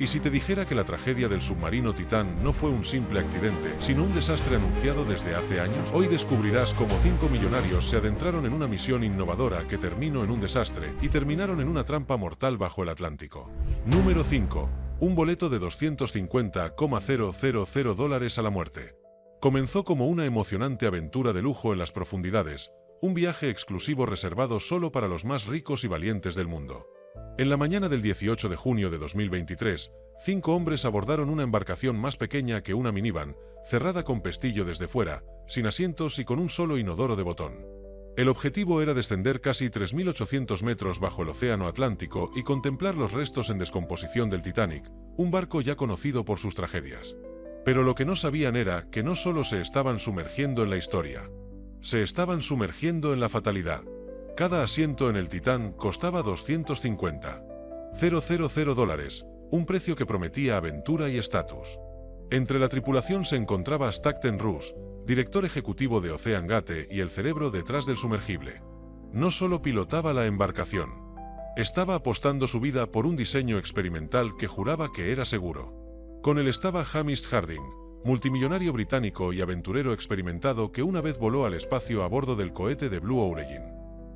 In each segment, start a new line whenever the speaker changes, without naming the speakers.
¿Y si te dijera que la tragedia del submarino Titán no fue un simple accidente, sino un desastre anunciado desde hace años? Hoy descubrirás cómo 5 millonarios se adentraron en una misión innovadora que terminó en un desastre y terminaron en una trampa mortal bajo el Atlántico. Número 5. Un boleto de $250,000 a la muerte. Comenzó como una emocionante aventura de lujo en las profundidades, un viaje exclusivo reservado solo para los más ricos y valientes del mundo. En la mañana del 18 de junio de 2023, 5 hombres abordaron una embarcación más pequeña que una minivan, cerrada con pestillo desde fuera, sin asientos y con un solo inodoro de botón. El objetivo era descender casi 3.800 metros bajo el océano Atlántico y contemplar los restos en descomposición del Titanic, un barco ya conocido por sus tragedias. Pero lo que no sabían era que no solo se estaban sumergiendo en la historia, se estaban sumergiendo en la fatalidad. Cada asiento en el Titán costaba $250,000, un precio que prometía aventura y estatus. Entre la tripulación se encontraba Stackton Roos, director ejecutivo de OceanGate y el cerebro detrás del sumergible. No solo pilotaba la embarcación, estaba apostando su vida por un diseño experimental que juraba que era seguro. Con él estaba Hamish Harding, multimillonario británico y aventurero experimentado que una vez voló al espacio a bordo del cohete de Blue Origin.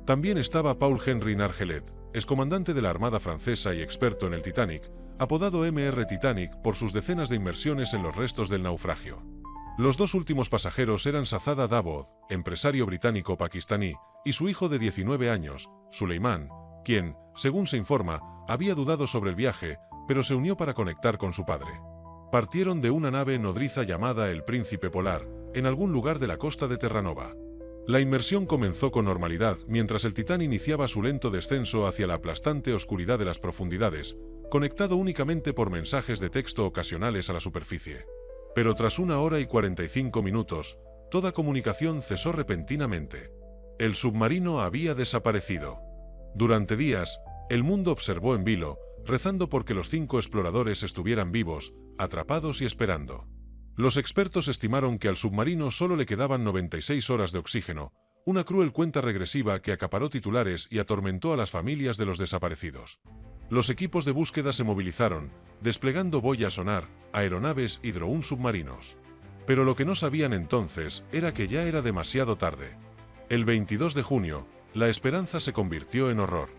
También estaba Paul Henry Nargeolet, excomandante de la Armada francesa y experto en el Titanic, apodado Mr. Titanic por sus decenas de inmersiones en los restos del naufragio. Los dos últimos pasajeros eran Shahzada Davod, empresario británico-pakistaní, y su hijo de 19 años, Suleiman, quien, según se informa, había dudado sobre el viaje, pero se unió para conectar con su padre. Partieron de una nave nodriza llamada el Príncipe Polar, en algún lugar de la costa de Terranova. La inmersión comenzó con normalidad mientras el Titán iniciaba su lento descenso hacia la aplastante oscuridad de las profundidades, conectado únicamente por mensajes de texto ocasionales a la superficie. Pero tras 1 hora y 45 minutos, toda comunicación cesó repentinamente. El submarino había desaparecido. Durante días, el mundo observó en vilo, rezando por que los 5 exploradores estuvieran vivos, atrapados y esperando. Los expertos estimaron que al submarino solo le quedaban 96 horas de oxígeno, una cruel cuenta regresiva que acaparó titulares y atormentó a las familias de los desaparecidos. Los equipos de búsqueda se movilizaron, desplegando boya sonar, aeronaves y drones submarinos. Pero lo que no sabían entonces era que ya era demasiado tarde. El 22 de junio, la esperanza se convirtió en horror.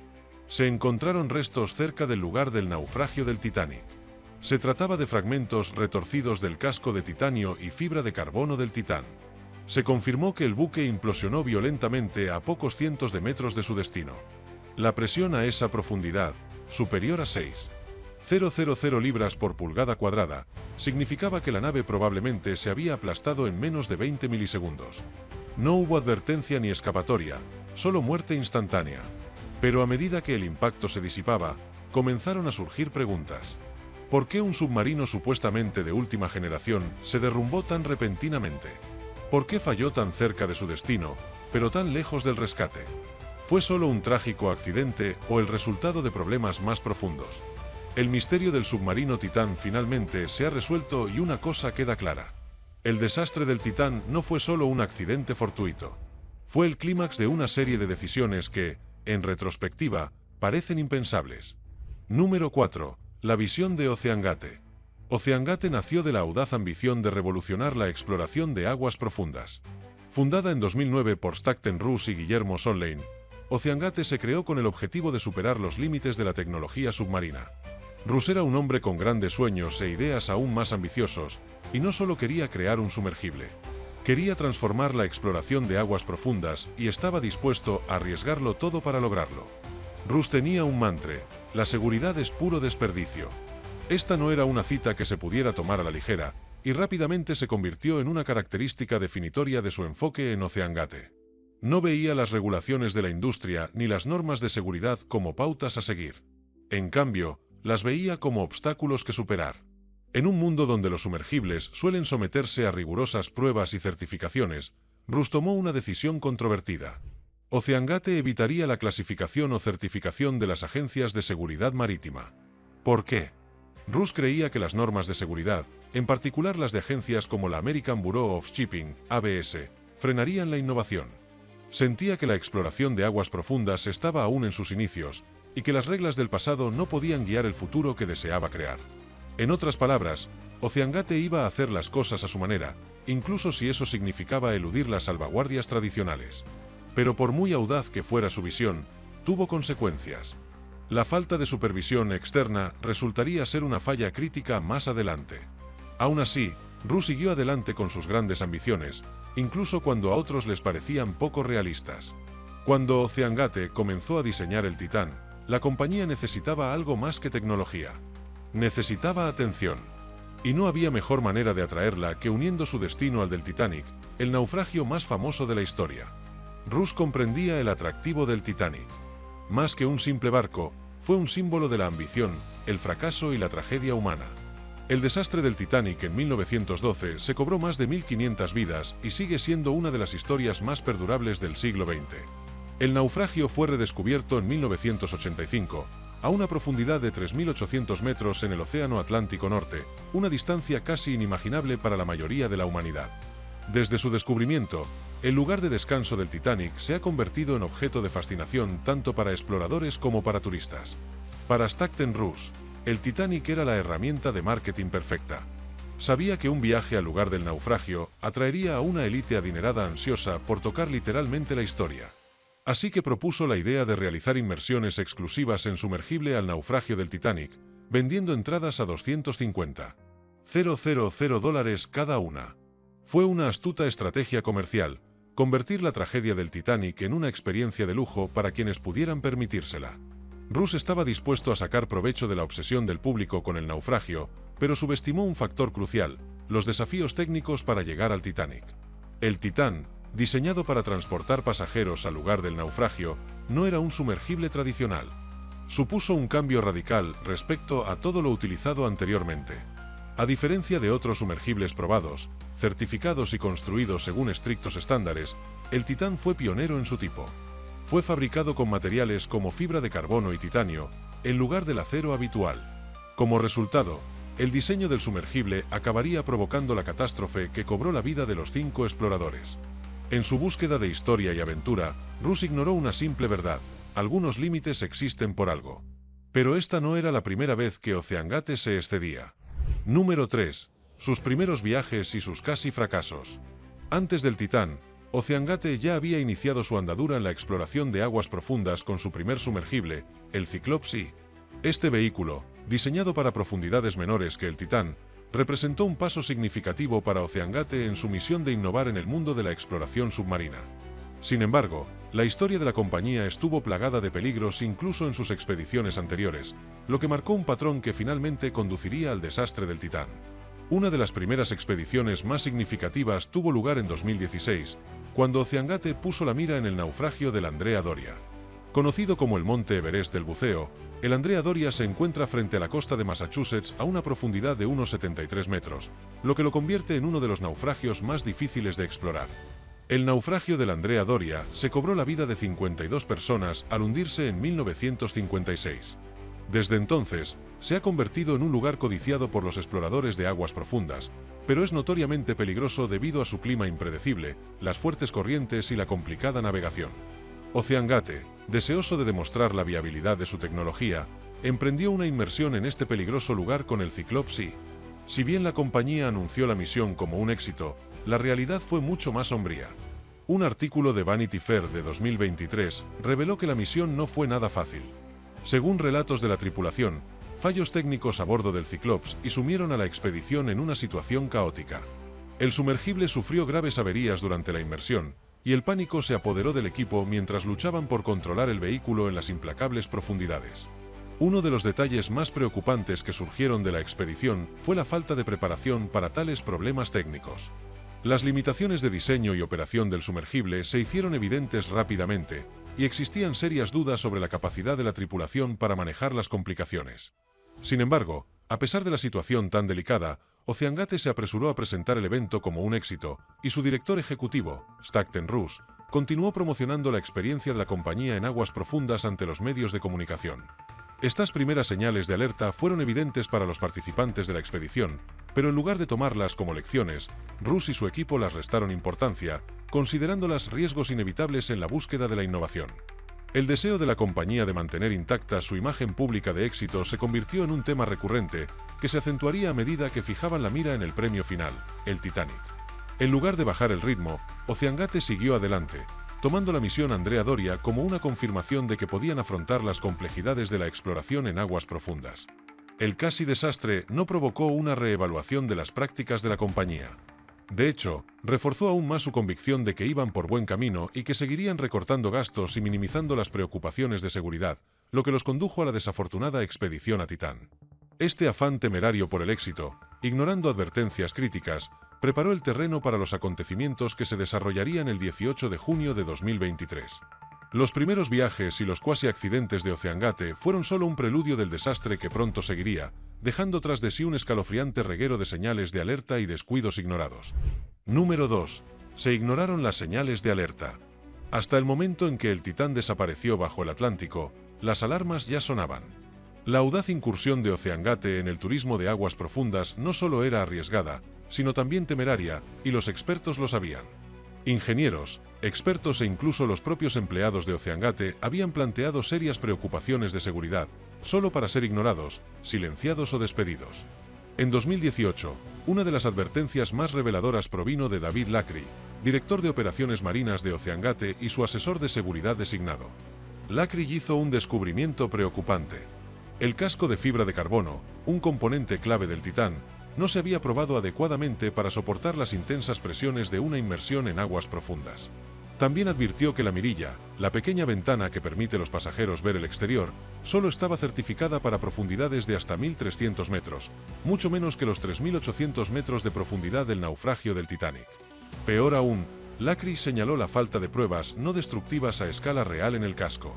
Se encontraron restos cerca del lugar del naufragio del Titanic. Se trataba de fragmentos retorcidos del casco de titanio y fibra de carbono del Titán. Se confirmó que el buque implosionó violentamente a pocos cientos de metros de su destino. La presión a esa profundidad, superior a 6,000 libras por pulgada cuadrada, significaba que la nave probablemente se había aplastado en menos de 20 milisegundos. No hubo advertencia ni escapatoria, solo muerte instantánea. Pero a medida que el impacto se disipaba, comenzaron a surgir preguntas. ¿Por qué un submarino supuestamente de última generación se derrumbó tan repentinamente? ¿Por qué falló tan cerca de su destino, pero tan lejos del rescate? ¿Fue solo un trágico accidente o el resultado de problemas más profundos? El misterio del submarino Titán finalmente se ha resuelto y una cosa queda clara. El desastre del Titán no fue solo un accidente fortuito. Fue el clímax de una serie de decisiones que, en retrospectiva, parecen impensables. Número 4. La visión de OceanGate. OceanGate nació de la audaz ambición de revolucionar la exploración de aguas profundas. Fundada en 2009 por Stackton Roos y Guillermo Sondlein, OceanGate se creó con el objetivo de superar los límites de la tecnología submarina. Roos era un hombre con grandes sueños e ideas aún más ambiciosos, y no solo quería crear un sumergible. Quería transformar la exploración de aguas profundas y estaba dispuesto a arriesgarlo todo para lograrlo. Roos tenía un mantra: la seguridad es puro desperdicio. Esta no era una cita que se pudiera tomar a la ligera, y rápidamente se convirtió en una característica definitoria de su enfoque en OceanGate. No veía las regulaciones de la industria ni las normas de seguridad como pautas a seguir. En cambio, las veía como obstáculos que superar. En un mundo donde los sumergibles suelen someterse a rigurosas pruebas y certificaciones, Roos tomó una decisión controvertida. OceanGate evitaría la clasificación o certificación de las agencias de seguridad marítima. ¿Por qué? Roos creía que las normas de seguridad, en particular las de agencias como la American Bureau of Shipping, ABS, frenarían la innovación. Sentía que la exploración de aguas profundas estaba aún en sus inicios, y que las reglas del pasado no podían guiar el futuro que deseaba crear. En otras palabras, OceanGate iba a hacer las cosas a su manera, incluso si eso significaba eludir las salvaguardias tradicionales. Pero por muy audaz que fuera su visión, tuvo consecuencias. La falta de supervisión externa resultaría ser una falla crítica más adelante. Aún así, Ru siguió adelante con sus grandes ambiciones, incluso cuando a otros les parecían poco realistas. Cuando OceanGate comenzó a diseñar el Titán, la compañía necesitaba algo más que tecnología. Necesitaba atención. Y no había mejor manera de atraerla que uniendo su destino al del Titanic, el naufragio más famoso de la historia. Rus comprendía el atractivo del Titanic. Más que un simple barco, fue un símbolo de la ambición, el fracaso y la tragedia humana. El desastre del Titanic en 1912 se cobró más de 1500 vidas y sigue siendo una de las historias más perdurables del siglo XX. El naufragio fue redescubierto en 1985, a una profundidad de 3.800 metros en el Océano Atlántico Norte, una distancia casi inimaginable para la mayoría de la humanidad. Desde su descubrimiento, el lugar de descanso del Titanic se ha convertido en objeto de fascinación tanto para exploradores como para turistas. Para Stockton Rus, el Titanic era la herramienta de marketing perfecta. Sabía que un viaje al lugar del naufragio atraería a una élite adinerada ansiosa por tocar literalmente la historia. Así que propuso la idea de realizar inmersiones exclusivas en sumergible al naufragio del Titanic, vendiendo entradas a $250,000 cada una. Fue una astuta estrategia comercial, convertir la tragedia del Titanic en una experiencia de lujo para quienes pudieran permitírsela. Rus estaba dispuesto a sacar provecho de la obsesión del público con el naufragio, pero subestimó un factor crucial: los desafíos técnicos para llegar al Titanic. El Titán, diseñado para transportar pasajeros al lugar del naufragio, no era un sumergible tradicional. Supuso un cambio radical respecto a todo lo utilizado anteriormente. A diferencia de otros sumergibles probados, certificados y construidos según estrictos estándares, el Titán fue pionero en su tipo. Fue fabricado con materiales como fibra de carbono y titanio, en lugar del acero habitual. Como resultado, el diseño del sumergible acabaría provocando la catástrofe que cobró la vida de los 5 exploradores. En su búsqueda de historia y aventura, Rus ignoró una simple verdad: algunos límites existen por algo. Pero esta no era la primera vez que OceanGate se excedía. Número 3. Sus primeros viajes y sus casi fracasos. Antes del Titán, OceanGate ya había iniciado su andadura en la exploración de aguas profundas con su primer sumergible, el Cyclops Sea. Este vehículo, diseñado para profundidades menores que el Titán, representó un paso significativo para OceanGate en su misión de innovar en el mundo de la exploración submarina. Sin embargo, la historia de la compañía estuvo plagada de peligros incluso en sus expediciones anteriores, lo que marcó un patrón que finalmente conduciría al desastre del Titán. Una de las primeras expediciones más significativas tuvo lugar en 2016, cuando OceanGate puso la mira en el naufragio del Andrea Doria. Conocido como el Monte Everest del buceo, el Andrea Doria se encuentra frente a la costa de Massachusetts a una profundidad de unos 73 metros, lo que lo convierte en uno de los naufragios más difíciles de explorar. El naufragio del Andrea Doria se cobró la vida de 52 personas al hundirse en 1956. Desde entonces, se ha convertido en un lugar codiciado por los exploradores de aguas profundas, pero es notoriamente peligroso debido a su clima impredecible, las fuertes corrientes y la complicada navegación. OceanGate, deseoso de demostrar la viabilidad de su tecnología, emprendió una inmersión en este peligroso lugar con el Cyclops Sea. Si bien la compañía anunció la misión como un éxito, la realidad fue mucho más sombría. Un artículo de Vanity Fair de 2023 reveló que la misión no fue nada fácil. Según relatos de la tripulación, fallos técnicos a bordo del Cyclops y sumieron a la expedición en una situación caótica. El sumergible sufrió graves averías durante la inmersión, y el pánico se apoderó del equipo mientras luchaban por controlar el vehículo en las implacables profundidades. Uno de los detalles más preocupantes que surgieron de la expedición fue la falta de preparación para tales problemas técnicos. Las limitaciones de diseño y operación del sumergible se hicieron evidentes rápidamente, y existían serias dudas sobre la capacidad de la tripulación para manejar las complicaciones. Sin embargo, a pesar de la situación tan delicada, OceanGate se apresuró a presentar el evento como un éxito, y su director ejecutivo, Stockton Rus, continuó promocionando la experiencia de la compañía en aguas profundas ante los medios de comunicación. Estas primeras señales de alerta fueron evidentes para los participantes de la expedición, pero en lugar de tomarlas como lecciones, Rus y su equipo las restaron importancia, considerándolas riesgos inevitables en la búsqueda de la innovación. El deseo de la compañía de mantener intacta su imagen pública de éxito se convirtió en un tema recurrente que se acentuaría a medida que fijaban la mira en el premio final, el Titanic. En lugar de bajar el ritmo, OceanGate siguió adelante, tomando la misión Andrea Doria como una confirmación de que podían afrontar las complejidades de la exploración en aguas profundas. El casi desastre no provocó una reevaluación de las prácticas de la compañía. De hecho, reforzó aún más su convicción de que iban por buen camino y que seguirían recortando gastos y minimizando las preocupaciones de seguridad, lo que los condujo a la desafortunada expedición a Titán. Este afán temerario por el éxito, ignorando advertencias críticas, preparó el terreno para los acontecimientos que se desarrollarían el 18 de junio de 2023. Los primeros viajes y los cuasi accidentes de OceanGate fueron solo un preludio del desastre que pronto seguiría, dejando tras de sí un escalofriante reguero de señales de alerta y descuidos ignorados. Número 2. Se ignoraron las señales de alerta. Hasta el momento en que el Titán desapareció bajo el Atlántico, las alarmas ya sonaban. La audaz incursión de OceanGate en el turismo de aguas profundas no solo era arriesgada, sino también temeraria, y los expertos lo sabían. Ingenieros, expertos e incluso los propios empleados de OceanGate habían planteado serias preocupaciones de seguridad, solo para ser ignorados, silenciados o despedidos. En 2018, una de las advertencias más reveladoras provino de David Lackey, director de operaciones marinas de OceanGate y su asesor de seguridad designado. Lackey hizo un descubrimiento preocupante. El casco de fibra de carbono, un componente clave del Titán, no se había probado adecuadamente para soportar las intensas presiones de una inmersión en aguas profundas. También advirtió que la mirilla, la pequeña ventana que permite a los pasajeros ver el exterior, solo estaba certificada para profundidades de hasta 1.300 metros, mucho menos que los 3.800 metros de profundidad del naufragio del Titanic. Peor aún, Lackey señaló la falta de pruebas no destructivas a escala real en el casco.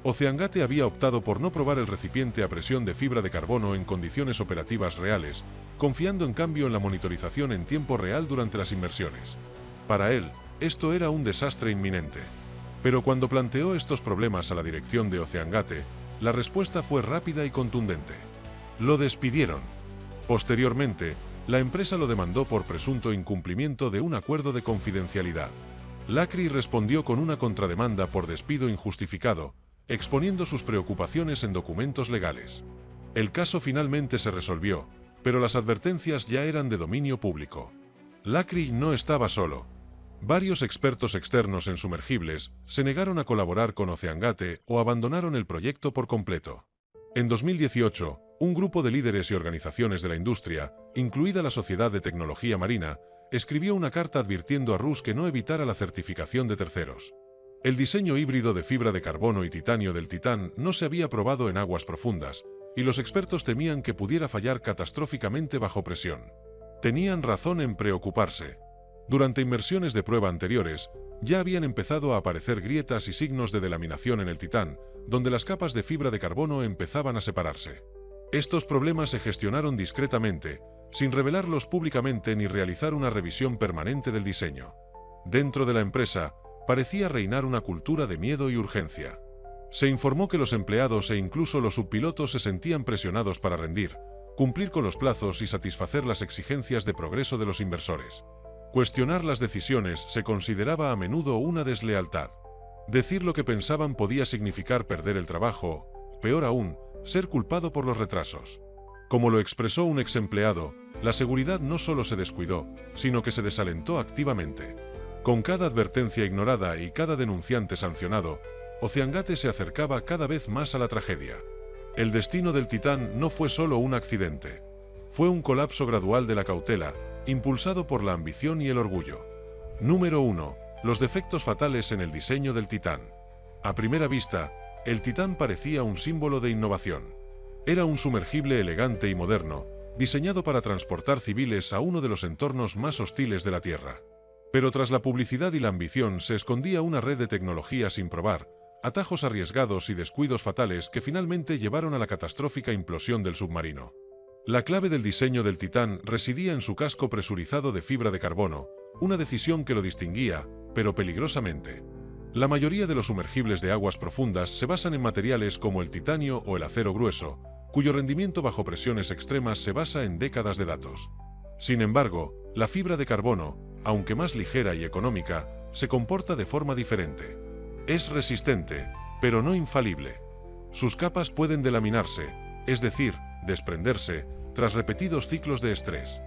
OceanGate había optado por no probar el recipiente a presión de fibra de carbono en condiciones operativas reales, confiando en cambio en la monitorización en tiempo real durante las inmersiones. Para él, esto era un desastre inminente. Pero cuando planteó estos problemas a la dirección de OceanGate, la respuesta fue rápida y contundente. Lo despidieron. Posteriormente, la empresa lo demandó por presunto incumplimiento de un acuerdo de confidencialidad. Lackey respondió con una contrademanda por despido injustificado, exponiendo sus preocupaciones en documentos legales. El caso finalmente se resolvió, pero las advertencias ya eran de dominio público. Lackey no estaba solo. Varios expertos externos en sumergibles se negaron a colaborar con OceanGate o abandonaron el proyecto por completo. En 2018, un grupo de líderes y organizaciones de la industria, incluida la Sociedad de Tecnología Marina, escribió una carta advirtiendo a Rus que no evitara la certificación de terceros. El diseño híbrido de fibra de carbono y titanio del Titán no se había probado en aguas profundas, y los expertos temían que pudiera fallar catastróficamente bajo presión. Tenían razón en preocuparse. Durante inmersiones de prueba anteriores, ya habían empezado a aparecer grietas y signos de delaminación en el Titán, donde las capas de fibra de carbono empezaban a separarse. Estos problemas se gestionaron discretamente, sin revelarlos públicamente ni realizar una revisión permanente del diseño. Dentro de la empresa, parecía reinar una cultura de miedo y urgencia. Se informó que los empleados e incluso los subpilotos se sentían presionados para rendir, cumplir con los plazos y satisfacer las exigencias de progreso de los inversores. Cuestionar las decisiones se consideraba a menudo una deslealtad. Decir lo que pensaban podía significar perder el trabajo, peor aún, ser culpado por los retrasos. Como lo expresó un ex empleado, la seguridad no solo se descuidó, sino que se desalentó activamente. Con cada advertencia ignorada y cada denunciante sancionado, OceanGate se acercaba cada vez más a la tragedia. El destino del Titán no fue solo un accidente. Fue un colapso gradual de la cautela, impulsado por la ambición y el orgullo. Número 1. Los defectos fatales en el diseño del Titán. A primera vista, el Titán parecía un símbolo de innovación. Era un sumergible elegante y moderno, diseñado para transportar civiles a uno de los entornos más hostiles de la Tierra. Pero tras la publicidad y la ambición se escondía una red de tecnología sin probar, atajos arriesgados y descuidos fatales que finalmente llevaron a la catastrófica implosión del submarino. La clave del diseño del Titán residía en su casco presurizado de fibra de carbono, una decisión que lo distinguía, pero peligrosamente. La mayoría de los sumergibles de aguas profundas se basan en materiales como el titanio o el acero grueso, cuyo rendimiento bajo presiones extremas se basa en décadas de datos. Sin embargo, la fibra de carbono, aunque más ligera y económica, se comporta de forma diferente. Es resistente, pero no infalible. Sus capas pueden delaminarse, es decir, desprenderse, tras repetidos ciclos de estrés.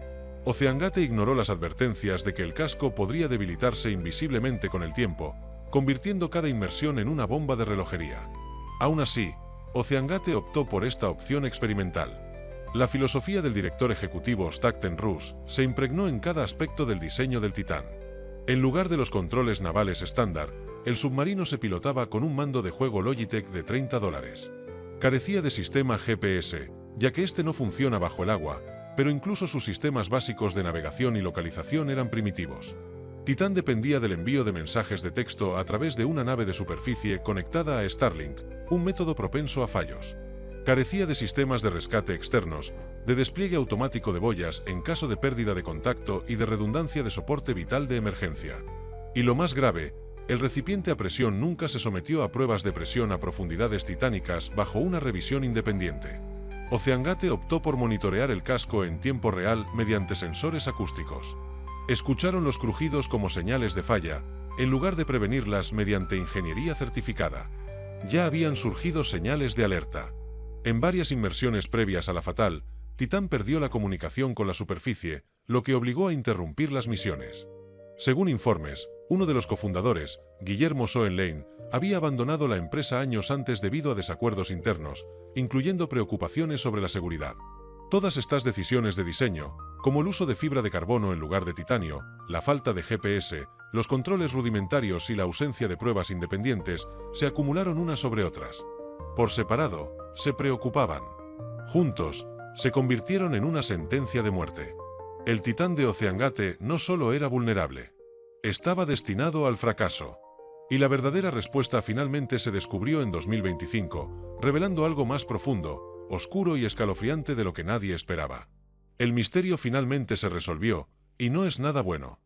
OceanGate ignoró las advertencias de que el casco podría debilitarse invisiblemente con el tiempo, convirtiendo cada inmersión en una bomba de relojería. Aún así, OceanGate optó por esta opción experimental. La filosofía del director ejecutivo Stockton Rush se impregnó en cada aspecto del diseño del Titán. En lugar de los controles navales estándar, el submarino se pilotaba con un mando de juego Logitech de $30. Carecía de sistema GPS, ya que este no funciona bajo el agua, pero incluso sus sistemas básicos de navegación y localización eran primitivos. Titán dependía del envío de mensajes de texto a través de una nave de superficie conectada a Starlink, un método propenso a fallos. Carecía de sistemas de rescate externos, de despliegue automático de boyas en caso de pérdida de contacto y de redundancia de soporte vital de emergencia. Y lo más grave, el recipiente a presión nunca se sometió a pruebas de presión a profundidades titánicas bajo una revisión independiente. OceanGate optó por monitorear el casco en tiempo real mediante sensores acústicos. Escucharon los crujidos como señales de falla, en lugar de prevenirlas mediante ingeniería certificada. Ya habían surgido señales de alerta. En varias inmersiones previas a la fatal, Titán perdió la comunicación con la superficie, lo que obligó a interrumpir las misiones. Según informes, uno de los cofundadores, Guillermo Soen Lane, había abandonado la empresa años antes debido a desacuerdos internos, incluyendo preocupaciones sobre la seguridad. Todas estas decisiones de diseño, como el uso de fibra de carbono en lugar de titanio, la falta de GPS, los controles rudimentarios y la ausencia de pruebas independientes, se acumularon unas sobre otras. Por separado, se preocupaban. Juntos, se convirtieron en una sentencia de muerte. El Titán de OceanGate no solo era vulnerable, estaba destinado al fracaso. Y la verdadera respuesta finalmente se descubrió en 2025, revelando algo más profundo, oscuro y escalofriante de lo que nadie esperaba. El misterio finalmente se resolvió, y no es nada bueno.